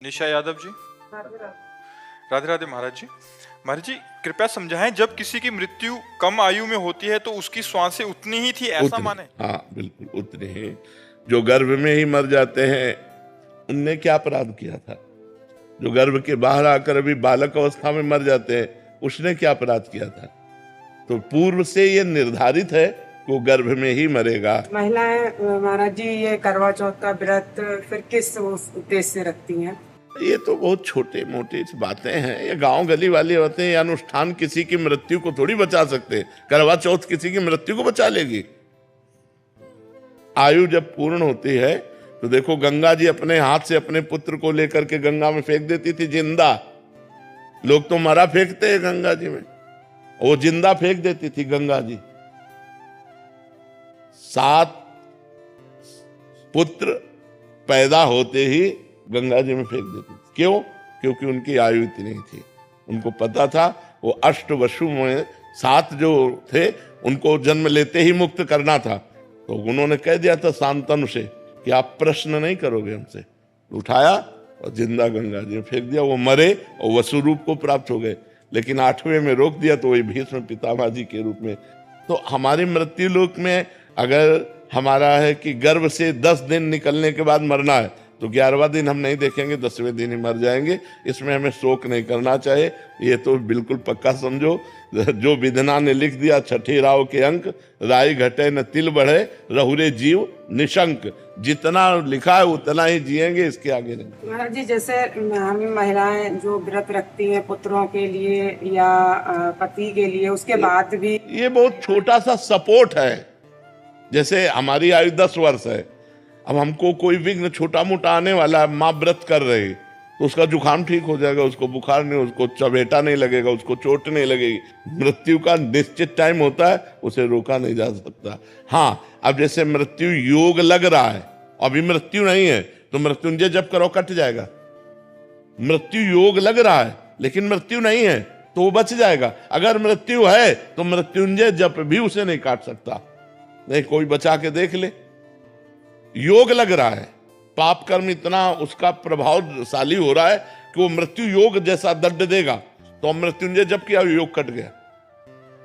निशा यादव जी। राधे राधे महाराज जी। महाराज जी कृपया समझाएं, जब किसी की मृत्यु कम आयु में होती है तो उसकी श्वासें उतनी ही थी, ऐसा माने? हाँ बिल्कुल उतने ही। जो गर्भ में ही मर जाते हैं उनने क्या अपराध किया था? जो गर्भ के बाहर आकर अभी बालक अवस्था में मर जाते हैं उसने क्या अपराध किया था? तो पूर्व से ये निर्धारित है कि वो गर्भ में ही मरेगा। महिलाएं महाराज जी ये करवा चौथ का व्रत फिर किस उद्देश्य से रखती हैं? ये तो बहुत छोटे मोटे बातें हैं, ये गांव गली वाली बातें। ये अनुष्ठान किसी की मृत्यु को थोड़ी बचा सकते। करवा चौथ किसी की मृत्यु को बचा लेगी? आयु जब पूर्ण होती है तो देखो, गंगा जी अपने हाथ से अपने पुत्र को लेकर के गंगा में फेंक देती थी जिंदा। लोग तो मरा फेंकते हैं गंगा जी में, वो जिंदा फेंक देती थी गंगा जी। 7 पुत्र पैदा होते ही गंगा जी में फेंक देती थी। क्यों? क्योंकि उनकी आयु इतनी थी। उनको पता था वो अष्टवसु में 7 जो थे उनको जन्म लेते ही मुक्त करना था। तो उन्होंने कह दिया था शांतनु से कि आप प्रश्न नहीं करोगे हमसे। उठाया और जिंदा गंगा जी में फेंक दिया। वो मरे और वसु रूप को प्राप्त हो गए। लेकिन 8वें में रोक दिया तो वही भीष्म पितामह जी के रूप में। तो हमारी मृत्यु लोक में अगर हमारा है कि गर्भ से 10 दिन निकलने के बाद मरना है तो 11वां दिन हम नहीं देखेंगे, 10वें दिन ही मर जाएंगे। इसमें हमें शोक नहीं करना चाहिए। ये तो बिल्कुल पक्का समझो, जो विधना ने लिख दिया 6ठे राव के अंक, राई घटे न तिल बढ़े रहुरे जीव निशंक। जितना लिखा है उतना ही जिएंगे, इसके आगे नहीं। महाराज जी जैसे हम महिलाएं जो व्रत रखती हैं पुत्रों के लिए या पति के लिए, उसके बाद भी ये बहुत छोटा सा सपोर्ट है। जैसे हमारी आयु 10 वर्ष है, अब हमको कोई विघ्न छोटा मोटा आने वाला है, माँ व्रत कर रही तो उसका जुकाम ठीक हो जाएगा, उसको बुखार नहीं, उसको चबेटा नहीं लगेगा, उसको चोट नहीं लगेगी। मृत्यु का निश्चित टाइम होता है, उसे रोका नहीं जा सकता। हाँ, अब जैसे मृत्यु योग लग रहा है, अभी मृत्यु नहीं है तो मृत्युंजय जप करो कट जाएगा। मृत्यु योग लग रहा है लेकिन मृत्यु नहीं है तो वो बच जाएगा। अगर मृत्यु है तो मृत्युंजय जप भी उसे नहीं काट सकता। नहीं, कोई बचा के देख ले। योग लग रहा है, पाप कर्म इतना उसका प्रभावशाली हो रहा है कि वो मृत्यु योग जैसा दंड देगा। तो मृत्युंजय जब किया योग कट गया।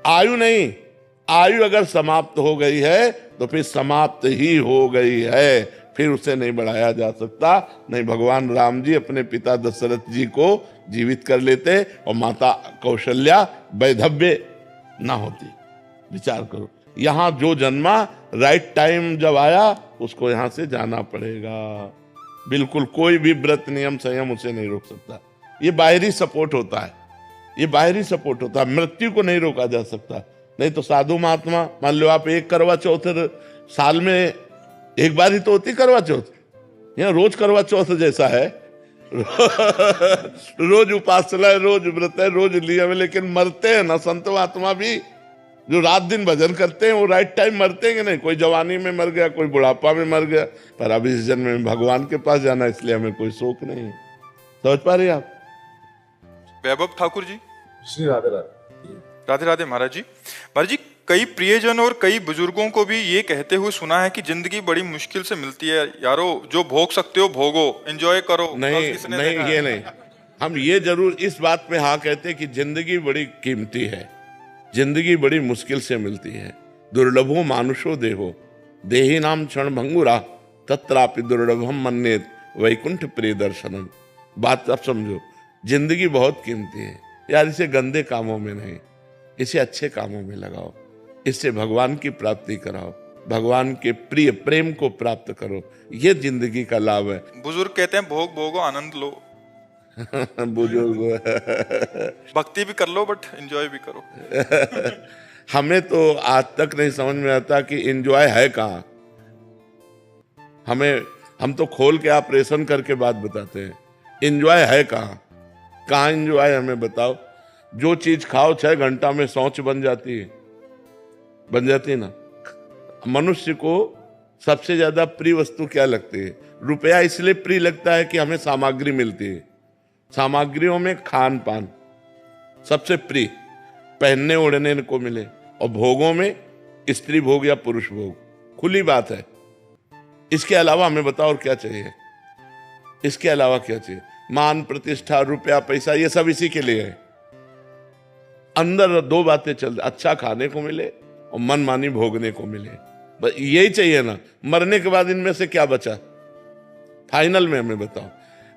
आयु नहीं, आयु अगर समाप्त हो गई है तो फिर समाप्त ही हो गई है, फिर उसे नहीं बढ़ाया जा सकता। नहीं, भगवान राम जी अपने पिता दशरथ जी को जीवित कर लेते और माता कौशल्या वैधव्य ना होती। विचार करो, यहां जो जन्मा राइट टाइम जब आया उसको यहां से जाना पड़ेगा। बिल्कुल कोई भी व्रत नियम संयम उसे नहीं रोक सकता। ये बाहरी सपोर्ट होता है, ये बाहरी सपोर्ट होता है। मृत्यु को नहीं रोका जा सकता। नहीं तो साधु महात्मा, मान लो आप एक करवा चौथ साल में एक बार ही तो होती करवा चौथ, यहाँ रोज करवा चौथ जैसा है। रोज उपासना है, रोज व्रत है, रोज लिया है, लेकिन मरते हैं ना संत महात्मा भी। जो रात दिन भजन करते हैं वो राइट टाइम मरते हैं कि नहीं? कोई जवानी में मर गया, कोई बुढ़ापा में मर गया, पर अब इस जन्म में भगवान के पास जाना, इसलिए हमें कोई शोक नहीं है। समझ पा रहे आप? वैभव ठाकुर जी। श्री राधे राधे। राधे राधे महाराज जी। महाराज जी, कई प्रियजन और कई बुजुर्गों को भी ये कहते हुए सुना है कि जिंदगी बड़ी मुश्किल से मिलती है। यारो, जो भोग सकते हो भोगो, एंजॉय करो। नहीं नहीं, ये नहीं। हम ये जरूर इस बात पे हाँ कहते हैं कि जिंदगी बड़ी कीमती है, जिंदगी बड़ी मुश्किल से मिलती है। दुर्लभो मानुषो देहो देही नाम क्षण भंगुरा तत्रापि दुर्लभम मन्येत वैकुंठ प्रिय दर्शनम। बात आप समझो, जिंदगी बहुत कीमती है यार। इसे गंदे कामों में नहीं, इसे अच्छे कामों में लगाओ। इससे भगवान की प्राप्ति कराओ, भगवान के प्रिय प्रेम को प्राप्त करो। ये जिंदगी का लाभ है। बुजुर्ग कहते हैं भोग भोगो, आनंद लो। बुजुर्ग भक्ति भी कर लो बट एंजॉय भी करो। हमें तो आज तक नहीं समझ में आता कि एंजॉय है कहाँ। हम तो खोल के ऑपरेशन करके बात बताते हैं, एंजॉय है कहाँ? कहाँ एंजॉय हमें बताओ। जो चीज खाओ 6 घंटा में शौच बन जाती है ना। मनुष्य को सबसे ज्यादा प्रिय वस्तु क्या लगती है? रुपया इसलिए प्रिय लगता है कि हमें सामग्री मिलती है। सामग्रियों में खान पान सबसे प्रिय, पहनने ओढ़ने को मिले, और भोगों में स्त्री भोग या पुरुष भोग, खुली बात है। इसके अलावा हमें बताओ और क्या चाहिए? इसके अलावा क्या चाहिए? मान प्रतिष्ठा रुपया पैसा ये सब इसी के लिए है। अंदर दो बातें चल, अच्छा खाने को मिले और मनमानी भोगने को मिले, बस यही चाहिए ना। मरने के बाद इनमें से क्या बचा? फाइनल में हमें बताओ।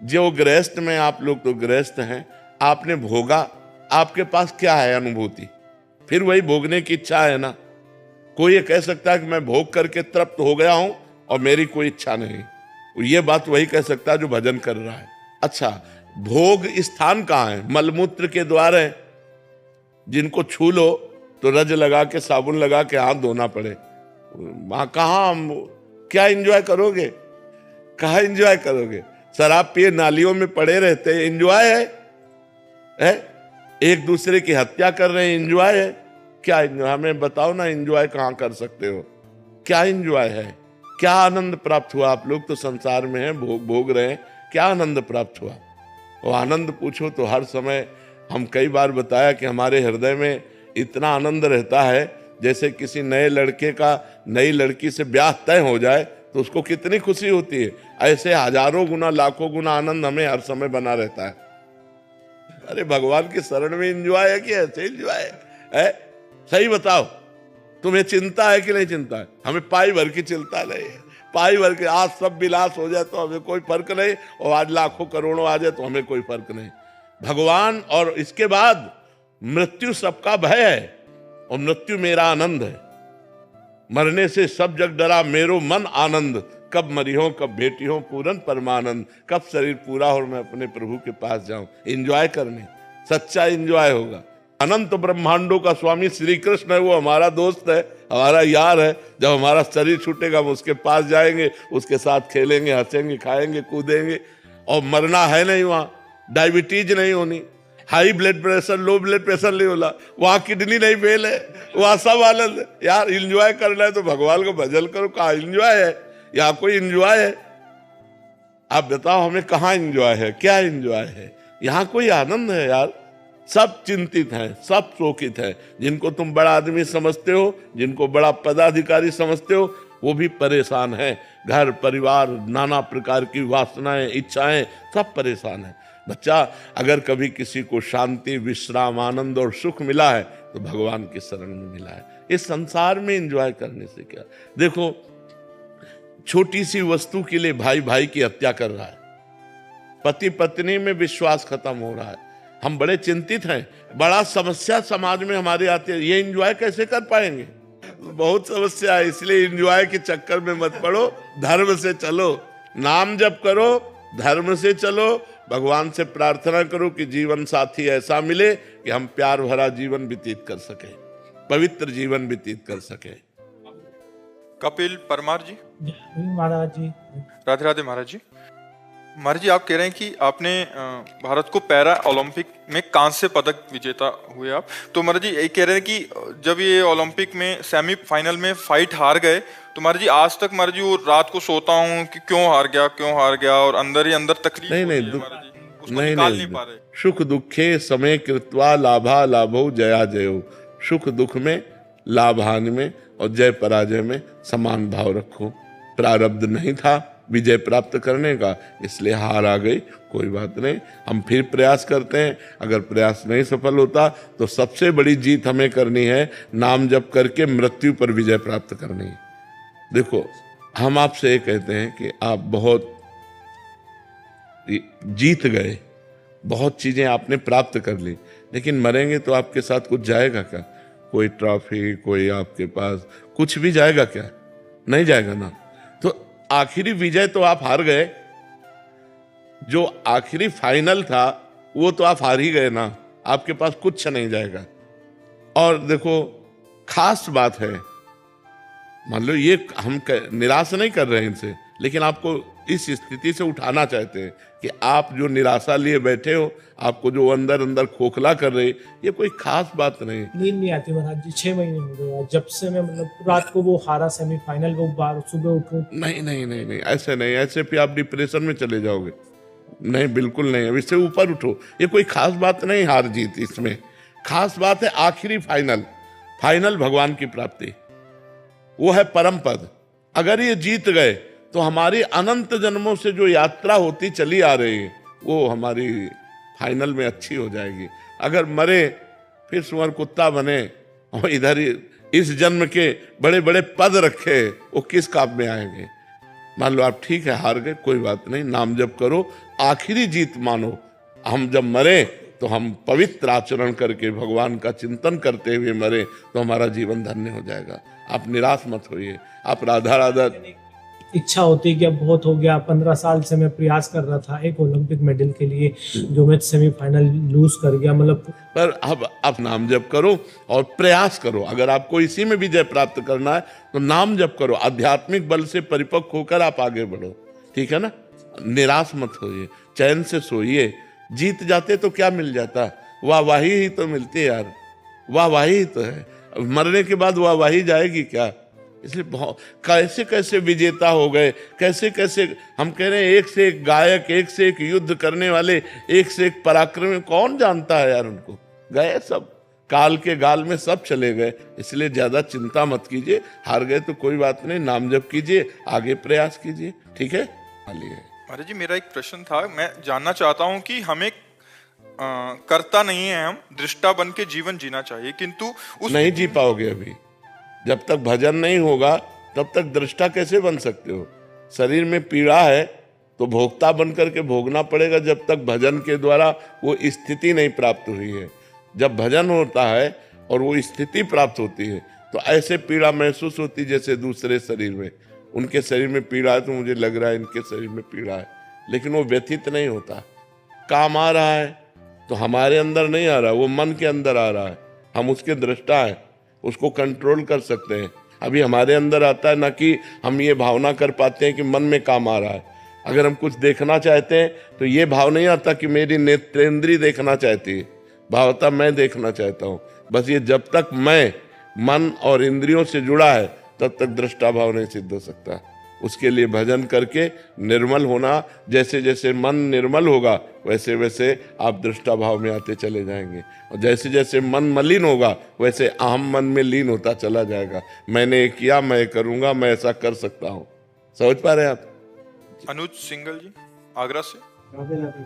जो गृहस्थ में आप लोग तो गृहस्थ हैं, आपने भोगा, आपके पास क्या है अनुभूति? फिर वही भोगने की इच्छा है ना। कोई ये कह सकता है कि मैं भोग करके तृप्त हो गया हूं और मेरी कोई इच्छा नहीं, ये बात वही कह सकता है जो भजन कर रहा है। अच्छा, भोग स्थान कहाँ है? मलमूत्र के द्वार है, जिनको छू लो तो रज लगा के साबुन लगा के हाथ धोना पड़े। वहां कहाँ क्या एंजॉय करोगे? कहाँ एंजॉय करोगे? शराब पिए नालियों में पड़े रहते, एंजॉय है? एक दूसरे की हत्या कर रहे हैं, एंजॉय है? क्या एंजॉय? हमें बताओ ना, एंजॉय कहाँ कर सकते हो? क्या एंजॉय है? क्या आनंद प्राप्त हुआ? आप लोग तो संसार में हैं, भोग रहे हैं, क्या आनंद प्राप्त हुआ? वो आनंद पूछो तो हर समय हम कई बार बताया कि हमारे हृदय में इतना आनंद रहता है, जैसे किसी नए लड़के का नई लड़की से ब्याह तय हो जाए तो उसको कितनी खुशी होती है। ऐसे हजारों गुना लाखों गुना आनंद हमें हर समय बना रहता है। अरे भगवान की शरण में एंजॉय है कि ऐसे एंजॉय है? सही बताओ, तुम्हें चिंता है कि नहीं चिंता है? हमें पाई भर की चिंता नहीं है। पाई भर के आज सब विलास हो जाए तो हमें कोई फर्क नहीं, और आज लाखों करोड़ों आ जाए तो हमें कोई फर्क नहीं। भगवान और इसके बाद मृत्यु सबका भय है और मृत्यु मेरा आनंद है। मरने से सब जग डरा मेरो मन आनंद, कब मरी हो कब भेटी हो पूरन परमानंद, कब शरीर पूरा हो और मैं अपने प्रभु के पास जाऊं। एंजॉय करने, सच्चा एंजॉय होगा। अनंत ब्रह्मांडों का स्वामी श्री कृष्ण है, वो हमारा दोस्त है, हमारा यार है। जब हमारा शरीर छूटेगा हम उसके पास जाएंगे, उसके साथ खेलेंगे, हंसेंगे, खाएंगे, कूदेंगे। और मरना है नहीं, वहां डायबिटीज नहीं होनी, high blood pressure, low blood pressure नहीं होला, वहां किडनी नहीं फेल है, वहां सब आनंद है। यार एंजॉय करना है तो भगवान को भजन करो। कहाँ एंजॉय है? यहाँ कोई एंजॉय है? आप बताओ हमें, कहाँ एंजॉय है? क्या एंजॉय है? यहाँ कोई आनंद है यार? सब चिंतित हैं, सब शोकित हैं। जिनको तुम बड़ा आदमी समझते हो, जिनको बड़ा पदाधिकारी समझते हो, वो भी परेशान है। घर परिवार, नाना प्रकार की वासनाएं, इच्छाएं, सब परेशान है। बच्चा, अगर कभी किसी को शांति, विश्राम, आनंद और सुख मिला है तो भगवान की शरण में मिला है। इस संसार में एंजॉय करने से क्या? देखो, छोटी सी वस्तु के लिए भाई भाई की हत्या कर रहा है, पति पत्नी में विश्वास खत्म हो रहा है। हम बड़े चिंतित हैं, बड़ा समस्या समाज में हमारे आती है। ये एंजॉय कैसे कर पाएंगे? बहुत समस्या है। इसलिए एंजॉय के चक्कर में मत पड़ो, धर्म से चलो, नाम जप करो, धर्म से चलो। भगवान से प्रार्थना करो कि जीवन साथी ऐसा मिले कि हम प्यार भरा जीवन व्यतीत कर सके, पवित्र जीवन व्यतीत कर सके। कपिल परमार जी। महाराज जी। राधे राधे महाराज जी। महाराज जी, आप कह रहे हैं कि आपने भारत को पैरा ओलंपिक में कांस्य पदक विजेता हुए आप। तो महाराज जी ये कह रहे हैं कि जब ये ओलंपिक में सेमीफाइनल में फाइट हार गए, तो महाराज जी आज तक महाराज जी वो रात को सोता हूँ कि क्यों हार गया, और अंदर ही अंदर तकलीफ नहीं, होती है नहीं, महाराज जी, उसको निकाल नहीं पा रहे। सुख दुखे समय कृत्वा लाभा लाभो जया जयो। सुख दुख में, लाभ हानि में और जय पराजय में समान भाव रखो। प्रारब्ध नहीं था विजय प्राप्त करने का, इसलिए हार आ गई, कोई बात नहीं, हम फिर प्रयास करते हैं। अगर प्रयास नहीं सफल होता तो सबसे बड़ी जीत हमें करनी है, नाम जप करके मृत्यु पर विजय प्राप्त करनी है। देखो, हम आपसे ये कहते हैं कि आप बहुत जीत गए, बहुत चीजें आपने प्राप्त कर ली, लेकिन मरेंगे तो आपके साथ कुछ जाएगा क्या? कोई ट्रॉफी, कोई आपके पास कुछ भी जाएगा क्या? नहीं जाएगा ना। तो आखिरी विजय तो आप हार गए, जो आखिरी फाइनल था वो तो आप हार ही गए ना, आपके पास कुछ नहीं जाएगा। और देखो, खास बात है, मान लो ये हम निराश नहीं कर रहे हैं इनसे, लेकिन आपको इस स्थिति से उठाना चाहते हैं कि आप जो निराशा लिए बैठे हो, आपको जो अंदर अंदर खोखला कर रहे, ये कोई खास बात नहीं। नींद नहीं आती महाराज जी, 6 महीने हो गए जब से मैं रात को वो हारा सेमीफाइनल, वो बार सुबह उठूं। नहीं नहीं नहीं नहीं, ऐसे नहीं, ऐसे फिर आप डिप्रेशन में चले जाओगे। नहीं, बिल्कुल नहीं, अब इससे ऊपर उठो। ये कोई खास बात नहीं हार जीत, इसमें खास बात है आखिरी फाइनल भगवान की प्राप्ति, वो है परम पद। अगर ये जीत गए तो हमारी अनंत जन्मों से जो यात्रा होती चली आ रही है वो हमारी फाइनल में अच्छी हो जाएगी। अगर मरे फिर सुअर कुत्ता बने और इधर ही इस जन्म के बड़े बड़े पद रखे, वो किस काम में आएंगे। मान लो आप ठीक है हार गए, कोई बात नहीं, नाम जप करो, आखिरी जीत मानो। हम जब मरे तो हम पवित्र आचरण करके भगवान का चिंतन करते हुए मरे तो हमारा जीवन धन्य हो जाएगा। आप निराश मत होइए। आप राधा राधा इच्छा होती है कि अब बहुत हो गया, 15 साल से मैं प्रयास कर रहा था एक ओलंपिक मेडल के लिए, जो मैं सेमीफाइनल लूज कर गया, मतलब। पर अब आप नाम जप करो और प्रयास करो। अगर आपको इसी में विजय प्राप्त करना है तो नाम जप करो, आध्यात्मिक बल से परिपक्व होकर आप आगे बढ़ो, ठीक है ना। निराश मत होइए, चैन से सोइए। जीत जाते तो क्या मिल जाता, वाहवाही ही तो मिलती है यार, वाहवाही ही तो है। मरने के बाद वाहवाही जाएगी क्या। इसलिए बहुत कैसे कैसे विजेता हो गए, कैसे कैसे हम कह रहे हैं, एक से एक गायक, एक से एक युद्ध करने वाले, एक से एक पराक्रमी, कौन जानता है यार उनको। गए सब, काल के गाल में सब चले गए। इसलिए ज्यादा चिंता मत कीजिए, हार गए तो कोई बात नहीं, नाम जप कीजिए, आगे प्रयास कीजिए, ठीक है। महाराज जी मेरा एक प्रश्न था, मैं जानना चाहता हूँ कि हमें करता नहीं है, हम दृष्टा बन के जीवन जीना चाहिए, किंतु उस नहीं जी पाओगे अभी। जब तक भजन नहीं होगा तब तक दृष्टा कैसे बन सकते हो। शरीर में पीड़ा है तो भोक्ता बन करके भोगना पड़ेगा, जब तक भजन के द्वारा वो स्थिति नहीं प्राप्त हुई है। जब भजन होता है और वो स्थिति प्राप्त होती है तो ऐसे पीड़ा महसूस होती है जैसे दूसरे शरीर में। उनके शरीर में पीड़ा है तो मुझे लग रहा है इनके शरीर में पीड़ा है, लेकिन वो व्यथित नहीं होता। काम आ रहा है तो हमारे अंदर नहीं आ रहा, वो मन के अंदर आ रहा है। हम उसके दृष्टा हैं, उसको कंट्रोल कर सकते हैं। अभी हमारे अंदर आता है ना, कि हम ये भावना कर पाते हैं कि मन में काम आ रहा है। अगर हम कुछ देखना चाहते हैं तो ये भाव नहीं आता कि मेरी नेत्रेंद्री देखना चाहती है, भाव आता मैं देखना चाहता हूँ। बस ये जब तक मैं मन और इंद्रियों से जुड़ा है तब तक दृष्टा भाव नहीं सिद्ध हो सकता। उसके लिए भजन करके निर्मल होना, जैसे जैसे मन निर्मल होगा वैसे वैसे आप दृष्टा भाव में आते चले जाएंगे, और जैसे जैसे मन मलिन होगा वैसे अहम मन में लीन होता चला जाएगा। मैंने ये किया, मैं करूंगा, मैं ऐसा कर सकता हूँ। समझ पा रहे हैं आप। अनुज सिंगल जी आगरा से। राधे राधे।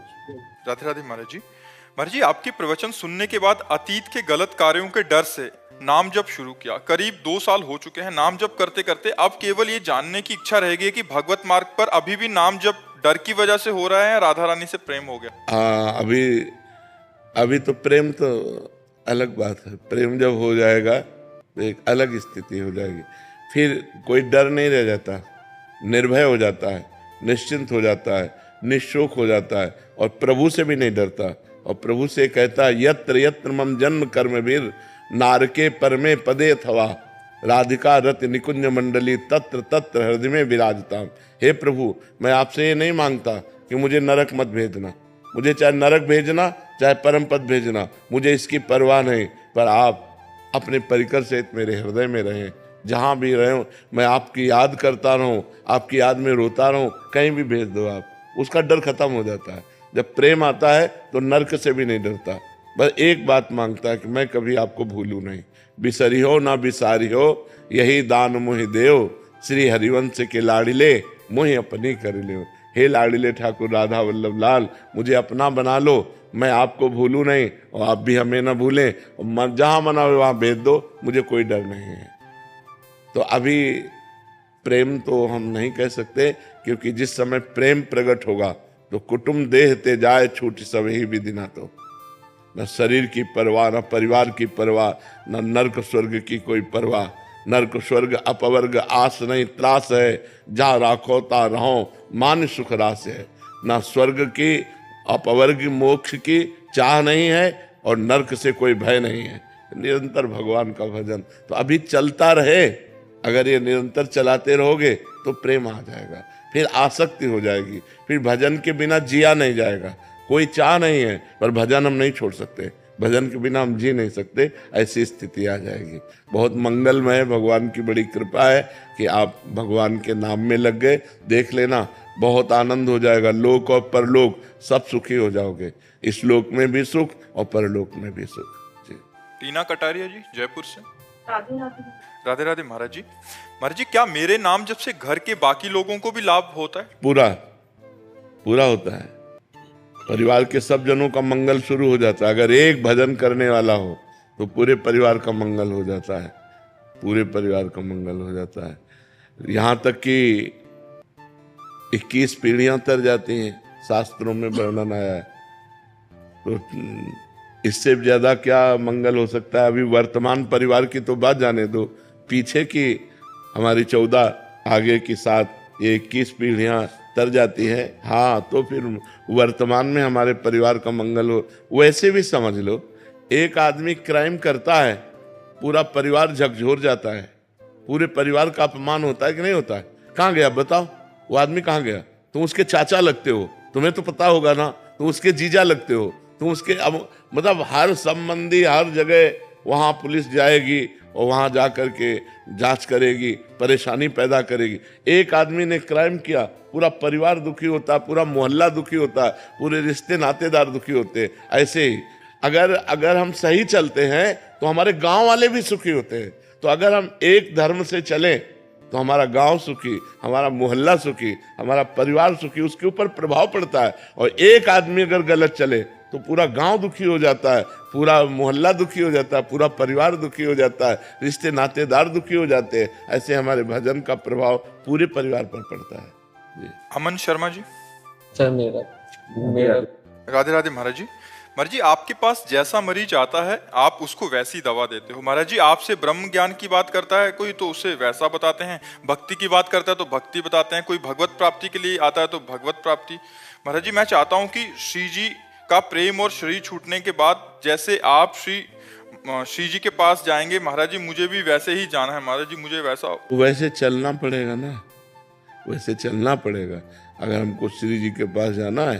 राधे राधे महाराज जी। महाराज जी आपके प्रवचन सुनने के बाद अतीत के गलत कार्यों के डर से नाम जप शुरू किया। करीब 2 साल हो चुके हैं नाम जप करते करते। अब केवल ये जानने की इच्छा रह गई कि भगवत मार्ग पर अभी भी नाम जप डर की वजह से हो रहा है, राधा रानी से प्रेम हो गया। अभी तो प्रेम तो अलग बात है। प्रेम जब हो जाएगा तो एक अलग स्थिति हो जाएगी, फिर कोई डर नहीं रह जाता, निर्भय हो जाता है, निश्चिंत हो जाता है, निशोक हो जाता है, और प्रभु से भी नहीं डरता। और प्रभु से कहता है, यत्र यत्र मम जन्म कर्म वीर नारके परमे पदे थवा राधिका रत निकुंज मंडली तत्र तत्र हृदय में विराजता। हे प्रभु, मैं आपसे ये नहीं मांगता कि मुझे नरक मत भेजना, मुझे चाहे नरक भेजना चाहे परम पद भेजना, मुझे इसकी परवाह नहीं, पर आप अपने परिकर सहित मेरे हृदय में रहें। जहाँ भी रहे मैं आपकी याद करता रहूं, आपकी याद में रोता रहूं, कहीं भी भेज दो आप। उसका डर खत्म हो जाता है। जब प्रेम आता है तो नरक से भी नहीं डरता, बस एक बात मांगता है कि मैं कभी आपको भूलूं नहीं। बिसरी हो ना बिसारी हो, यही दान मुहि देव, श्री हरिवंश के लाडिले मुहि अपनी कर लो। हे लाडिले ठाकुर राधा वल्लभ लाल, मुझे अपना बना लो, मैं आपको भूलूं नहीं और आप भी हमें ना भूलें। जहां मना हो वहां भेज दो, मुझे कोई डर नहीं है। तो अभी प्रेम तो हम नहीं कह सकते, क्योंकि जिस समय प्रेम प्रकट होगा तो कुटुंब देह ते जाए छूट सब ही विधि ना। तो न शरीर की परवाह, न परिवार की परवाह, न नरक स्वर्ग की कोई परवाह। नरक स्वर्ग अपवर्ग आस नहीं त्रास है, जा राखो ता रहो मान सुख रास है। न स्वर्ग की अपवर्ग मोक्ष की चाह नहीं है और नरक से कोई भय नहीं है। निरंतर भगवान का भजन तो अभी चलता रहे। अगर ये निरंतर चलाते रहोगे तो प्रेम आ जाएगा, फिर आसक्ति हो जाएगी, फिर भजन के बिना जिया नहीं जाएगा। कोई चाह नहीं है पर भजन हम नहीं छोड़ सकते, भजन के बिना हम जी नहीं सकते, ऐसी स्थिति आ जाएगी। बहुत मंगलमय है, भगवान की बड़ी कृपा है कि आप भगवान के नाम में लग गए। देख लेना, बहुत आनंद हो जाएगा। लोक और परलोक सब सुखी हो जाओगे, इस लोक में भी सुख और परलोक में भी सुख। जी। टीना कटारिया जी जयपुर से। राधे राधे। राधे राधे महाराज जी। महाराज जी क्या मेरे नाम जब से घर के बाकी लोगों को भी लाभ होता है? पूरा होता है। परिवार के सब जनों का मंगल शुरू हो जाता है। अगर एक भजन करने वाला हो तो पूरे परिवार का मंगल हो जाता है, पूरे परिवार का मंगल हो जाता है। यहाँ तक कि 21 पीढ़ियां तर जाती हैं, शास्त्रों में वर्णन आया है। तो इससे ज्यादा क्या मंगल हो सकता है। अभी वर्तमान परिवार की तो बात जाने दो, पीछे की हमारी 14 आगे की 7, ये 21 पीढ़ियां तर जाती है। हाँ, तो फिर वर्तमान में हमारे परिवार का मंगल हो। वैसे भी समझ लो, एक आदमी क्राइम करता है, पूरा परिवार झकझोर जाता है, पूरे परिवार का अपमान होता है कि नहीं होता है। कहाँ गया बताओ, वो आदमी कहाँ गया? तुम उसके चाचा लगते हो, तुम्हें तो पता होगा ना, तुम उसके जीजा लगते हो, तुम उसके मतलब हर संबंधी हर जगह वहां पुलिस जाएगी और वहां जा करके जांच करेगी, परेशानी पैदा करेगी। एक आदमी ने क्राइम किया, पूरा परिवार दुखी होता है, पूरा मोहल्ला दुखी होता है, पूरे रिश्ते नातेदार दुखी होते हैं। ऐसे ही अगर हम सही चलते हैं तो हमारे गांव वाले भी सुखी होते हैं। तो अगर हम एक धर्म से चलें तो हमारा गांव सुखी, हमारा मोहल्ला सुखी, हमारा परिवार सुखी, उसके ऊपर प्रभाव पड़ता है। और एक आदमी अगर गलत चले तो पूरा गांव दुखी हो जाता है, पूरा मोहल्ला दुखी हो जाता है, पूरा परिवार दुखी हो जाता है, रिश्ते नातेदार दुखी हो जाते हैं। ऐसे हमारे भजन का प्रभाव पूरे परिवार पर पड़ता है। जी। अमन शर्मा जी। सर मेरा राधे राधे महाराज जी। महाराज जी, आपके पास जैसा मरीज आता है आप उसको वैसी दवा देते हो। महाराज जी, आपसे ब्रह्म ज्ञान की बात करता है कोई तो उसे वैसा बताते हैं, भक्ति की बात करता है तो भक्ति बताते हैं, कोई भगवत प्राप्ति के लिए आता है तो भगवत प्राप्ति। महाराज जी, मैं चाहता हूँ कि श्री जी का प्रेम और शरीर छूटने के बाद जैसे आप श्री जी के पास जाएंगे, महाराज जी मुझे भी वैसे ही जाना है। महाराज जी मुझे वैसे चलना पड़ेगा ना, वैसे चलना पड़ेगा। अगर हमको श्री जी के पास जाना है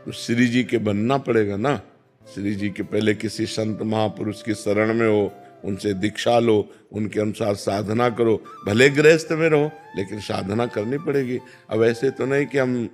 तो श्री जी के बनना पड़ेगा ना। श्री जी के पहले किसी संत महापुरुष की शरण में हो, उनसे दीक्षा लो, उनके अनुसार साधना करो। भले गृहस्थ में रहो लेकिन साधना करनी पड़ेगी। अब ऐसे तो नहीं कि हम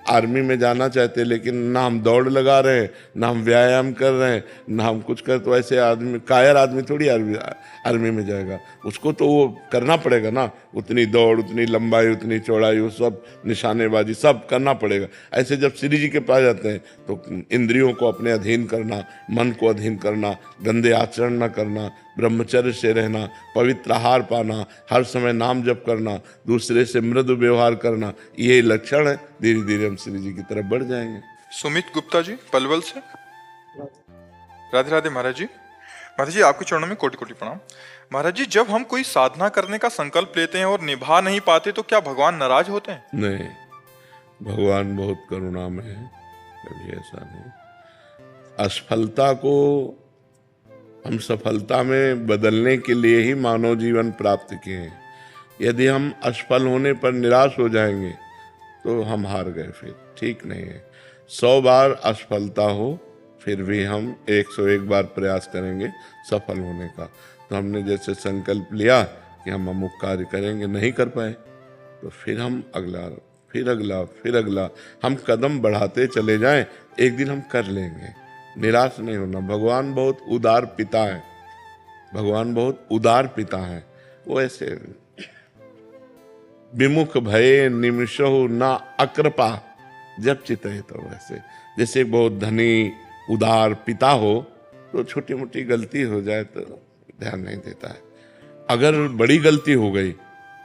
आर्मी में जाना चाहते लेकिन ना हम दौड़ लगा रहे हैं, ना हम व्यायाम कर रहे हैं, ना हम कुछ कर, तो ऐसे आदमी कायर आदमी थोड़ी आर्मी में जाएगा। उसको तो वो करना पड़ेगा ना, उतनी दौड़, उतनी लंबाई, उतनी चौड़ाई, वो सब निशानेबाजी सब करना पड़ेगा। ऐसे जब श्री जी के पास जाते हैं तो इंद्रियों को अपने अधीन करना, मन को अधीन करना, गंदे आचरण न करना, ब्रह्मचर्य से रहना, पवित्र आहार पाना, हर समय नाम जप करना, दूसरे से मृदु व्यवहार करना, ये लक्षण है। धीरे धीरे हम श्री जी की तरफ बढ़ जाएंगे। सुमित गुप्ता जी पलवल से। राधे राधे महाराज जी। महाराज जी, आपके चरणों में कोटि कोटि प्रणाम। महाराज जी, जब हम कोई साधना करने का संकल्प लेते हैं और निभा नहीं पाते तो क्या भगवान नाराज होते हैं? नहीं, भगवान बहुत करुणामय है, कभी ऐसा नहीं। असफलता को हम सफलता में बदलने के लिए ही मानव जीवन प्राप्त किए हैं। यदि हम असफल होने पर निराश हो जाएंगे तो हम हार गए, फिर ठीक नहीं है। 100 बार असफलता हो फिर भी हम 101 बार प्रयास करेंगे सफल होने का। तो हमने जैसे संकल्प लिया कि हम अमुक कार्य करेंगे, नहीं कर पाए तो फिर हम अगला, फिर अगला, फिर अगला, हम कदम बढ़ाते चले जाएं, एक दिन हम कर लेंगे। निराश नहीं होना। भगवान बहुत उदार पिता है, भगवान बहुत उदार पिता है। वो ऐसे विमुख भये निमिषहु ना अकृपा जब चितय, तो वैसे जैसे बहुत धनी उदार पिता हो तो छोटी मोटी गलती हो जाए तो ध्यान नहीं देता है, अगर बड़ी गलती हो गई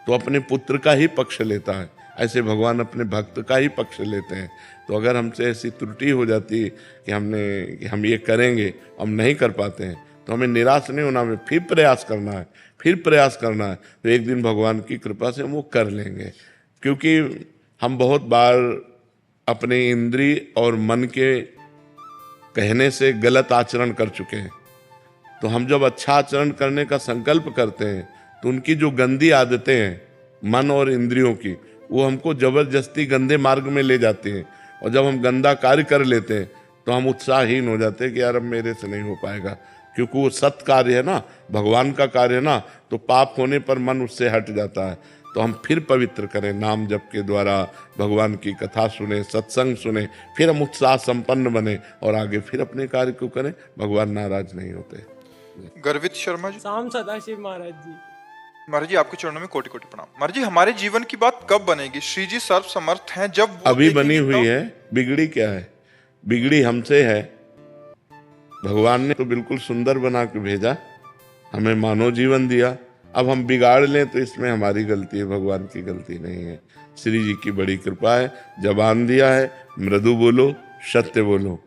तो अपने पुत्र का ही पक्ष लेता है। ऐसे भगवान अपने भक्त का ही पक्ष लेते हैं। तो अगर हमसे ऐसी त्रुटि हो जाती कि हम ये करेंगे, हम नहीं कर पाते हैं, तो हमें निराश नहीं होना, हमें फिर प्रयास करना है, फिर प्रयास करना है। तो एक दिन भगवान की कृपा से हम वो कर लेंगे। क्योंकि हम बहुत बार अपने इंद्रिय और मन के कहने से गलत आचरण कर चुके हैं। तो हम जब अच्छा आचरण करने का संकल्प करते हैं तो उनकी जो गंदी आदतें हैं मन और इंद्रियों की, वो हमको जबरदस्ती गंदे मार्ग में ले जाती हैं। और जब हम गंदा कार्य कर लेते हैं तो हम उत्साहहीन हो जाते हैं कि यार अब मेरे से नहीं हो पाएगा, क्योंकि वो सत्य कार्य है ना, भगवान का कार्य है ना। तो पाप होने पर मन उससे हट जाता है। तो हम फिर पवित्र करें, नाम जप के द्वारा भगवान की कथा सुने, सत्संग सुने, फिर हम उत्साह संपन्न बने और आगे फिर अपने कार्य को करें। भगवान नाराज नहीं होते। गर्वित शर्मा जी। शाम सदाशिव महाराज जी। महाराज जी, आपके चरणों में कोटि कोटि प्रणाम। महाराज जी, हमारे जीवन की बात कब बनेगी? श्री जी सर्व समर्थ हैं, जब वो अभी देखेंगे बनी हुई तब। है, बिगड़ी क्या है? बिगड़ी हमसे है। भगवान ने तो बिल्कुल सुंदर बना के भेजा, हमें मानव जीवन दिया, अब हम बिगाड़ लें तो इसमें हमारी गलती है, भगवान की गलती नहीं है। श्री जी की बड़ी कृपा है, जबान दिया है, मृदु बोलो, सत्य बोलो।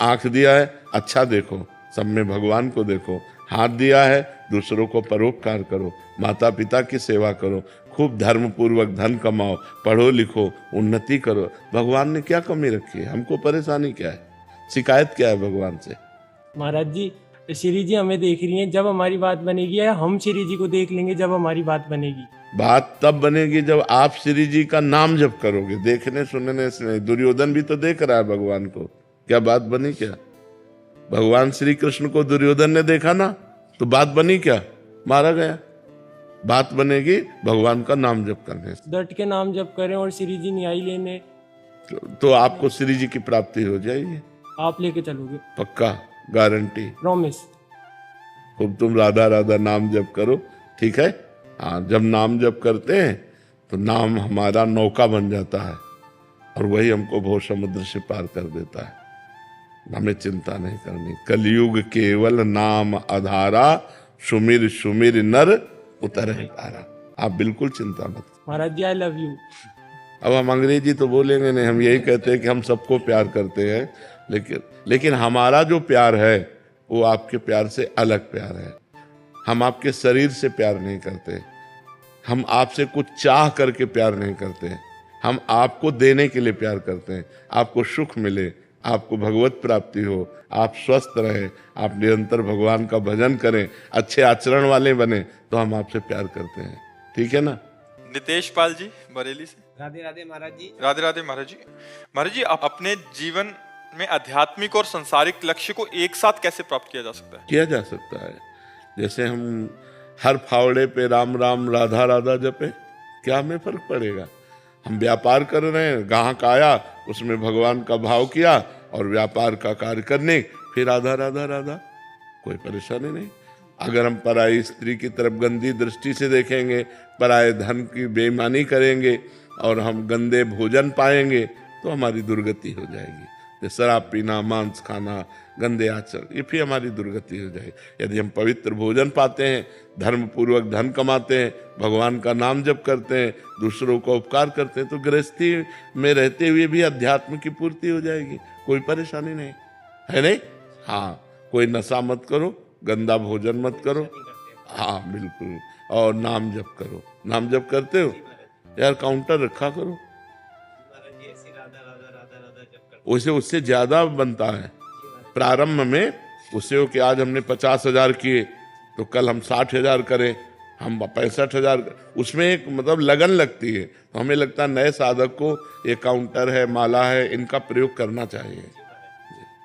आंख दिया है, अच्छा देखो, सब में भगवान को देखो। हाथ दिया है, दूसरों को परोपकार करो, माता पिता की सेवा करो, खूब धर्म पूर्वक धन कमाओ, पढ़ो लिखो, उन्नति करो। भगवान ने क्या कमी रखी है? हमको परेशानी क्या है? शिकायत क्या है भगवान से? महाराज जी, श्री जी हमें देख रही हैं, जब हमारी बात बनेगी, या हम श्री जी को देख लेंगे जब हमारी बात बनेगी? बात तब बनेगी जब आप श्री जी का नाम जप करोगे, देखने सुनने से नहीं। दुर्योधन भी तो देख रहा है भगवान को, क्या बात बनी? क्या भगवान श्री कृष्ण को दुर्योधन ने देखा ना, तो बात बनी क्या? मारा गया। बात बनेगी भगवान का नाम जप करने से। डट के नाम जप करें और श्री जी न्याय लेने, तो आपको श्री जी की प्राप्ति हो जाएगी, आप लेके चलोगे? पक्का, गारंटी, प्रॉमिस। खूब तुम राधा राधा नाम जप करो, ठीक है? हाँ, जब नाम जप करते हैं तो नाम हमारा नौका बन जाता है और वही हमको भव समुद्र से पार कर देता है। हमें चिंता नहीं करनी। कलयुग केवल नाम आधारा, सुमिर सुमिर नर उतरे तारा। आप बिल्कुल चिंता मत। महाराज जी, आई लव यू। अब हम अंग्रेजी तो बोलेंगे नहीं, हम यही कहते हैं कि हम सबको प्यार करते हैं, लेकिन हमारा जो प्यार है वो आपके प्यार से अलग प्यार है। हम आपके शरीर से प्यार नहीं करते, हम आपसे कुछ चाह करके प्यार नहीं करते, हम आपको देने के लिए प्यार करते हैं। आपको सुख मिले, आपको भगवत प्राप्ति हो, आप स्वस्थ रहें, आप निरंतर भगवान का भजन करें, अच्छे आचरण वाले बने, तो हम आपसे प्यार करते हैं। ठीक है ना? नितेश पाल जी बरेली से। राधे राधे महाराज जी। राधे राधे महाराज जी। महाराज जी, आप अपने जीवन में आध्यात्मिक और संसारिक लक्ष्य को एक साथ कैसे प्राप्त किया जा सकता है? किया जा सकता है। जैसे हम हर फावड़े पे राम राम राधा राधा जपे, क्या हमें फर्क पड़ेगा? हम व्यापार कर रहे हैं, ग्राहक आया, उसमें भगवान का भाव किया और व्यापार का कार्य करने, फिर राधा राधा राधा, कोई परेशानी नहीं। अगर हम पराई स्त्री की तरफ गंदी दृष्टि से देखेंगे, पराये धन की बेईमानी करेंगे और हम गंदे भोजन पाएंगे, तो हमारी दुर्गति हो जाएगी। शराब पीना, मांस खाना, गंदे आचरण, ये फिर हमारी दुर्गति हो जाएगी। यदि हम पवित्र भोजन पाते हैं, धर्म पूर्वक धन कमाते हैं, भगवान का नाम जप करते हैं, दूसरों को उपकार करते हैं, तो गृहस्थी में रहते हुए भी अध्यात्म की पूर्ति हो जाएगी। कोई परेशानी नहीं है, नहीं? हाँ, कोई नशा मत करो, गंदा भोजन मत करो, हाँ बिल्कुल, और नाम जप करो। नाम जप करते हो यार, काउंटर रखा करो, उसे उससे ज्यादा बनता है। प्रारंभ में उससे हो कि आज हमने 50,000 किए तो कल हम 60,000 करें, हम 65,000, उसमें एक मतलब लगन लगती है। तो हमें लगता है नए साधक को ये काउंटर है, माला है, इनका प्रयोग करना चाहिए।